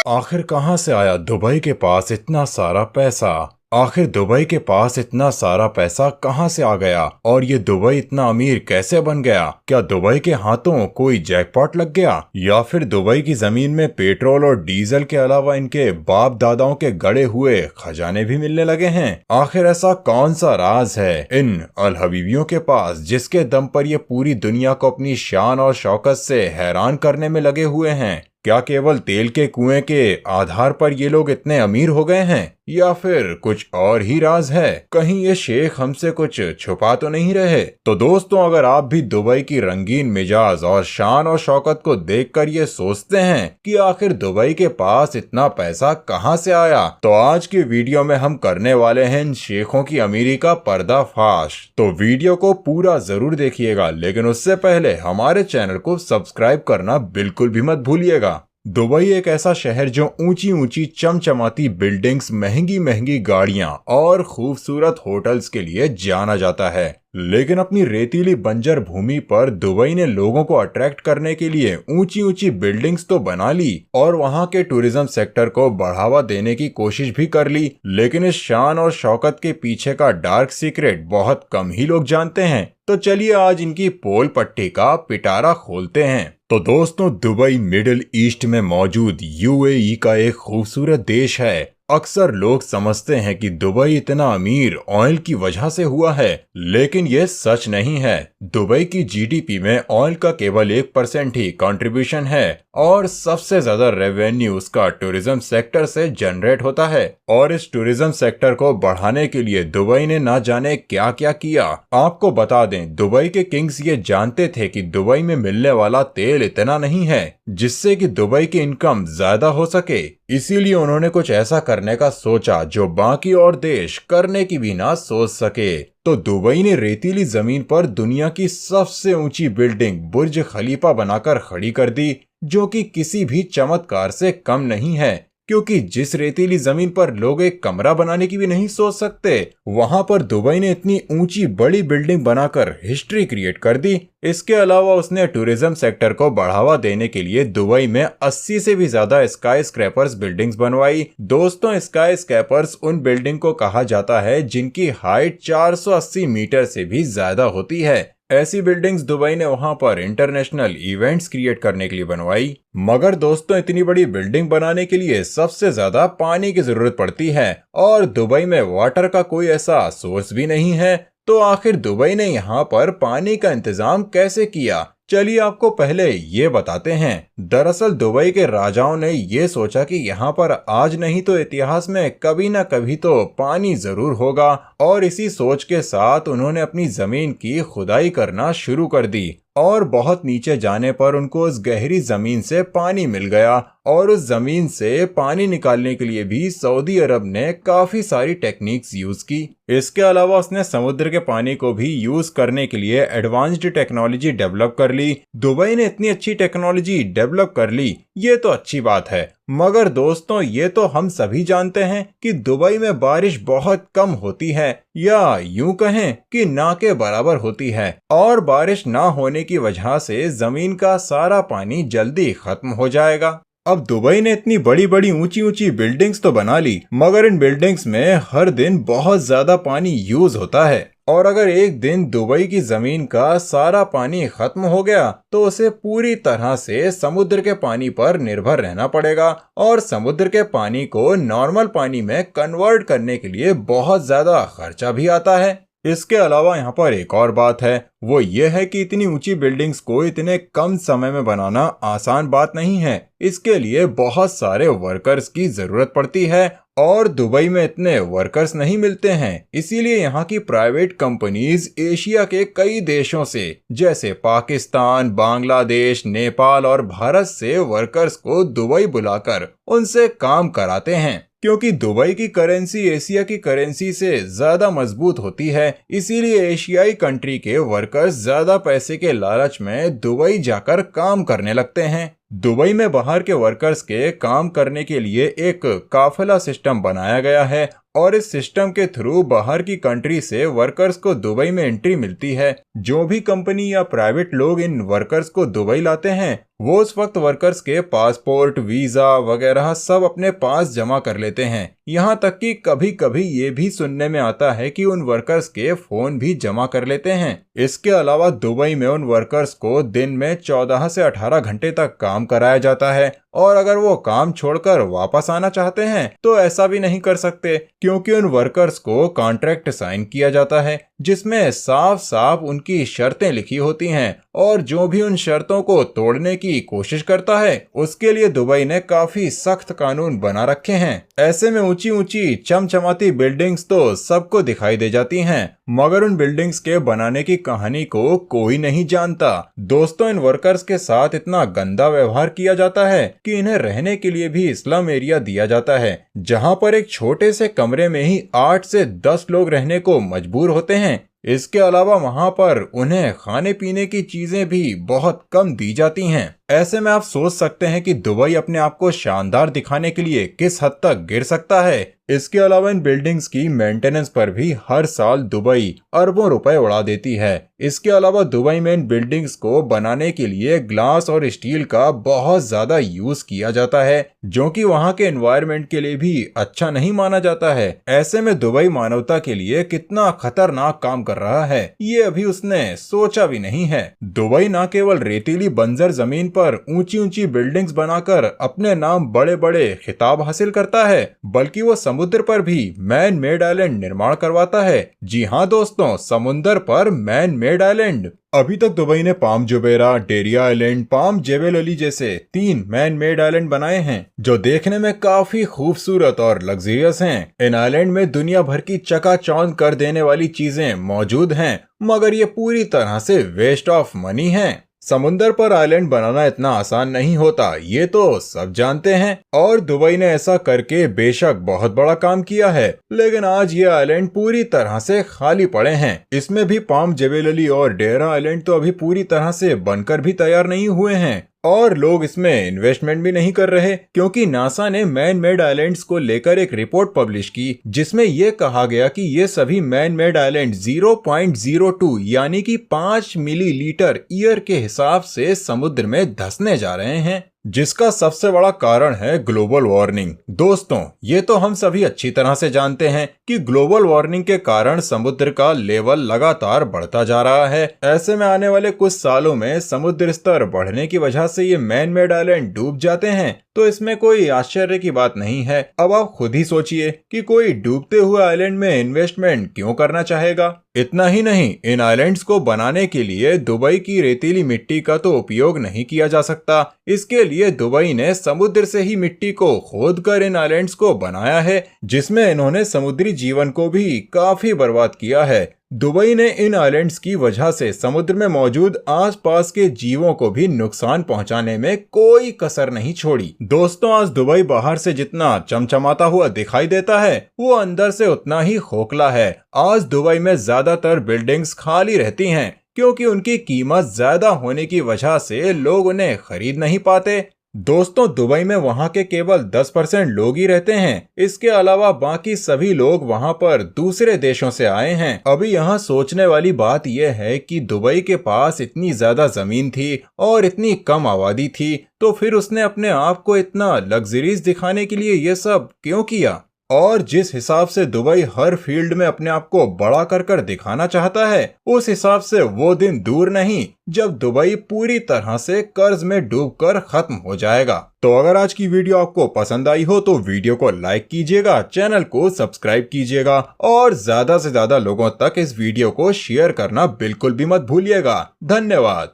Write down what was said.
आखिर कहां से आया दुबई के पास इतना सारा पैसा। आखिर दुबई के पास इतना सारा पैसा कहां से आ गया और ये दुबई इतना अमीर कैसे बन गया। क्या दुबई के हाथों कोई जैकपॉट लग गया या फिर दुबई की जमीन में पेट्रोल और डीजल के अलावा इनके बाप दादाओं के गड़े हुए खजाने भी मिलने लगे हैं। आखिर ऐसा कौन सा राज है इन अल हबीबियों के पास जिसके दम पर ये पूरी दुनिया को अपनी शान और शौकत से हैरान करने में लगे हुए हैं। क्या केवल तेल के कुएं के आधार पर ये लोग इतने अमीर हो गए हैं या फिर कुछ और ही राज है। कहीं ये शेख हमसे कुछ छुपा तो नहीं रहे। तो दोस्तों, अगर आप भी दुबई की रंगीन मिजाज और शान और शौकत को देखकर ये सोचते हैं कि आखिर दुबई के पास इतना पैसा कहां से आया, तो आज की वीडियो में हम करने वाले हैं इन शेखों की अमीरी का पर्दाफाश। तो वीडियो को पूरा जरूर देखिएगा, लेकिन उससे पहले हमारे चैनल को सब्सक्राइब करना बिल्कुल भी मत भूलिएगा। दुबई एक ऐसा शहर जो ऊंची ऊंची चमचमाती बिल्डिंग्स, महंगी महंगी गाड़ियां और खूबसूरत होटल्स के लिए जाना जाता है, लेकिन अपनी रेतीली बंजर भूमि पर दुबई ने लोगों को अट्रैक्ट करने के लिए ऊंची ऊंची बिल्डिंग्स तो बना ली और वहां के टूरिज्म सेक्टर को बढ़ावा देने की कोशिश भी कर ली, लेकिन इस शान और शौकत के पीछे का डार्क सीक्रेट बहुत कम ही लोग जानते हैं। तो चलिए आज इनकी पोल पट्टी का पिटारा खोलते हैं। तो दोस्तों, दुबई मिडिल ईस्ट में मौजूद यूएई का एक खूबसूरत देश है। अक्सर लोग समझते हैं कि दुबई इतना अमीर ऑयल की वजह से हुआ है, लेकिन यह सच नहीं है। दुबई की जीडीपी में ऑयल का केवल 1% ही कंट्रीब्यूशन है और सबसे ज्यादा रेवेन्यू उसका टूरिज्म सेक्टर से जनरेट होता है। और इस टूरिज्म सेक्टर को बढ़ाने के लिए दुबई ने ना जाने क्या क्या किया। आपको बता दें, दुबई के किंग्स ये जानते थे कि दुबई में मिलने वाला तेल इतना नहीं है जिससे कि दुबई की इनकम ज्यादा हो सके, इसीलिए उन्होंने कुछ ऐसा करने का सोचा जो बाकी और देश करने की भी ना सोच सके। तो दुबई ने रेतीली जमीन पर दुनिया की सबसे ऊंची बिल्डिंग बुर्ज खलीफा बनाकर खड़ी कर दी, जो कि किसी भी चमत्कार से कम नहीं है, क्योंकि जिस रेतीली जमीन पर लोग एक कमरा बनाने की भी नहीं सोच सकते, वहां पर दुबई ने इतनी ऊंची बड़ी बिल्डिंग बनाकर हिस्ट्री क्रिएट कर दी। इसके अलावा उसने टूरिज्म सेक्टर को बढ़ावा देने के लिए दुबई में 80 से भी ज्यादा स्काई स्क्रैपर्स बिल्डिंग्स बनवाई। दोस्तों, स्काई स्क्रैपर्स उन बिल्डिंग को कहा जाता है जिनकी हाइट 480 मीटर से भी ज्यादा होती है। ऐसी बिल्डिंग्स दुबई ने वहां पर इंटरनेशनल इवेंट्स क्रिएट करने के लिए बनवाई। मगर दोस्तों, इतनी बड़ी बिल्डिंग बनाने के लिए सबसे ज्यादा पानी की जरूरत पड़ती है और दुबई में वाटर का कोई ऐसा सोर्स भी नहीं है। तो आखिर दुबई ने यहाँ पर पानी का इंतजाम कैसे किया, चलिए आपको पहले ये बताते हैं। दरअसल दुबई के राजाओं ने ये सोचा कि यहाँ पर आज नहीं तो इतिहास में कभी ना कभी तो पानी जरूर होगा, और इसी सोच के साथ उन्होंने अपनी जमीन की खुदाई करना शुरू कर दी और बहुत नीचे जाने पर उनको उस गहरी जमीन से पानी मिल गया। और उस जमीन से पानी निकालने के लिए भी सऊदी अरब ने काफी सारी टेक्निक्स यूज की। इसके अलावा उसने समुद्र के पानी को भी यूज करने के लिए एडवांस्ड टेक्नोलॉजी डेवलप कर ली। दुबई ने इतनी अच्छी टेक्नोलॉजी डेवलप कर ली, ये तो अच्छी बात है, मगर दोस्तों ये तो हम सभी जानते हैं कि दुबई में बारिश बहुत कम होती है, या यूं कहें कि ना के बराबर होती है, और बारिश ना होने की वजह से जमीन का सारा पानी जल्दी खत्म हो जाएगा। अब दुबई ने इतनी बड़ी बड़ी ऊंची ऊंची बिल्डिंग्स तो बना ली, मगर इन बिल्डिंग्स में हर दिन बहुत ज्यादा पानी यूज होता है, और अगर एक दिन दुबई की जमीन का सारा पानी खत्म हो गया तो उसे पूरी तरह से समुद्र के पानी पर निर्भर रहना पड़ेगा, और समुद्र के पानी को नॉर्मल पानी में कन्वर्ट करने के लिए बहुत ज्यादा खर्चा भी आता है। इसके अलावा यहाँ पर एक और बात है, वो ये है कि इतनी ऊंची बिल्डिंग्स को इतने कम समय में बनाना आसान बात नहीं है। इसके लिए बहुत सारे वर्कर्स की जरूरत पड़ती है और दुबई में इतने वर्कर्स नहीं मिलते हैं, इसीलिए यहाँ की प्राइवेट कंपनीज एशिया के कई देशों से जैसे पाकिस्तान, बांग्लादेश, नेपाल और भारत से वर्कर्स को दुबई बुलाकर उनसे काम कराते हैं, क्योंकि दुबई की करेंसी एशिया की करेंसी से ज्यादा मजबूत होती है। इसीलिए एशियाई कंट्री के वर्कर्स ज्यादा पैसे के लालच में दुबई जाकर काम करने लगते हैं। दुबई में बाहर के वर्कर्स के काम करने के लिए एक काफिला सिस्टम बनाया गया है, और इस सिस्टम के थ्रू बाहर की कंट्री से वर्कर्स को दुबई में एंट्री मिलती है। जो भी कंपनी या प्राइवेट लोग इन वर्कर्स को दुबई लाते हैं, वो उस वक्त वर्कर्स के पासपोर्ट, वीजा वगैरह सब अपने पास जमा कर लेते हैं। यहाँ तक कि कभी कभी ये भी सुनने में आता है कि उन वर्कर्स के फोन भी जमा कर लेते हैं। इसके अलावा दुबई में उन वर्कर्स को दिन में 14 से 18 घंटे तक काम कराया जाता है, और अगर वो काम छोड़कर वापस आना चाहते हैं तो ऐसा भी नहीं कर सकते, क्योंकि उन वर्कर्स को कॉन्ट्रैक्ट साइन किया जाता है जिसमें साफ साफ उनकी शर्तें लिखी होती हैं, और जो भी उन शर्तों को तोड़ने की कोशिश करता है उसके लिए दुबई ने काफी सख्त कानून बना रखे हैं। ऐसे में ऊंची ऊंची चमचमाती बिल्डिंग्स तो सबको दिखाई दे जाती हैं, मगर उन बिल्डिंग्स के बनाने की कहानी को कोई नहीं जानता। दोस्तों, इन वर्कर्स के साथ इतना गंदा व्यवहार किया जाता है कि इन्हें रहने के लिए भी स्लम एरिया दिया जाता है, जहां पर एक छोटे से कमरे में ही 8 से 10 लोग रहने को मजबूर होते हैं। इसके अलावा वहां पर उन्हें खाने पीने की चीजें भी बहुत कम दी जाती हैं। ऐसे में आप सोच सकते हैं कि दुबई अपने आप को शानदार दिखाने के लिए किस हद तक गिर सकता है। इसके अलावा इन बिल्डिंग्स की मेंटेनेंस पर भी हर साल दुबई अरबों रुपए उड़ा देती है। इसके अलावा दुबई में इन बिल्डिंग्स को बनाने के लिए ग्लास और स्टील का बहुत ज्यादा यूज किया जाता है, जो कि वहां के एनवायरनमेंट के लिए भी अच्छा नहीं माना जाता है। ऐसे में दुबई मानवता के लिए कितना खतरनाक काम कर रहा है ये अभी उसने सोचा भी नहीं है। दुबई न केवल रेतीली बंजर जमीन पर ऊंची ऊंची बिल्डिंग्स बनाकर अपने नाम बड़े बड़े खिताब हासिल करता है, बल्कि वो समुद्र पर भी मैन मेड आइलैंड निर्माण करवाता है। जी हाँ दोस्तों, समुद्र पर मैन मेड आइलैंड। अभी तक दुबई ने Palm Jumeirah, Deira Island, Palm Jebel Ali जैसे 3 मैन मेड आइलैंड बनाए हैं, जो देखने में काफी खूबसूरत और लग्जरियस हैं। इन आइलैंड में दुनिया भर की चकाचौंध कर देने वाली चीजें मौजूद हैं, मगर ये पूरी तरह से वेस्ट ऑफ मनी है। समुंदर पर आइलैंड बनाना इतना आसान नहीं होता, ये तो सब जानते हैं, और दुबई ने ऐसा करके बेशक बहुत बड़ा काम किया है, लेकिन आज ये आइलैंड पूरी तरह से खाली पड़े हैं। इसमें भी पाम जेबेल अली और डेरा आइलैंड तो अभी पूरी तरह से बनकर भी तैयार नहीं हुए हैं, और लोग इसमें इन्वेस्टमेंट भी नहीं कर रहे, क्योंकि नासा ने मैन मेड आइलैंड्स को लेकर एक रिपोर्ट पब्लिश की जिसमें यह कहा गया कि ये सभी मैन मेड आइलैंड 0.02 यानी कि 5 मिलीलीटर ईयर के हिसाब से समुद्र में धंसने जा रहे हैं, जिसका सबसे बड़ा कारण है ग्लोबल वार्मिंग। दोस्तों, ये तो हम सभी अच्छी तरह से जानते हैं कि ग्लोबल वार्मिंग के कारण समुद्र का लेवल लगातार बढ़ता जा रहा है। ऐसे में आने वाले कुछ सालों में समुद्र स्तर बढ़ने की वजह से ये मैन मेड आइलैंड डूब जाते हैं, तो इसमें कोई आश्चर्य की बात नहीं है। अब आप खुद ही सोचिए कि कोई डूबते हुए आइलैंड में इन्वेस्टमेंट क्यों करना चाहेगा। इतना ही नहीं, इन आइलैंड्स को बनाने के लिए दुबई की रेतीली मिट्टी का तो उपयोग नहीं किया जा सकता। इसके लिए दुबई ने समुद्र से ही मिट्टी को खोदकर इन आइलैंड्स को बनाया है, जिसमें इन्होंने समुद्री जीवन को भी काफी बर्बाद किया है। दुबई ने इन आइलैंड्स की वजह से समुद्र में मौजूद आसपास के जीवों को भी नुकसान पहुंचाने में कोई कसर नहीं छोड़ी। दोस्तों, आज दुबई बाहर से जितना चमचमाता हुआ दिखाई देता है, वो अंदर से उतना ही खोखला है। आज दुबई में ज्यादातर बिल्डिंग्स खाली रहती हैं, क्योंकि उनकी कीमत ज्यादा होने की वजह से लोग उन्हें खरीद नहीं पाते। दोस्तों, दुबई में वहां के केवल 10% लोग ही रहते हैं। इसके अलावा बाकी सभी लोग वहां पर दूसरे देशों से आए हैं। अभी यहाँ सोचने वाली बात यह है कि दुबई के पास इतनी ज्यादा जमीन थी और इतनी कम आबादी थी, तो फिर उसने अपने आप को इतना लग्जरीज दिखाने के लिए ये सब क्यों किया। और जिस हिसाब से दुबई हर फील्ड में अपने आप को बड़ा कर कर दिखाना चाहता है, उस हिसाब से वो दिन दूर नहीं जब दुबई पूरी तरह से कर्ज में डूबकर खत्म हो जाएगा। तो अगर आज की वीडियो आपको पसंद आई हो तो वीडियो को लाइक कीजिएगा, चैनल को सब्सक्राइब कीजिएगा, और ज्यादा से ज्यादा लोगों तक इस वीडियो को शेयर करना बिल्कुल भी मत भूलिएगा। धन्यवाद।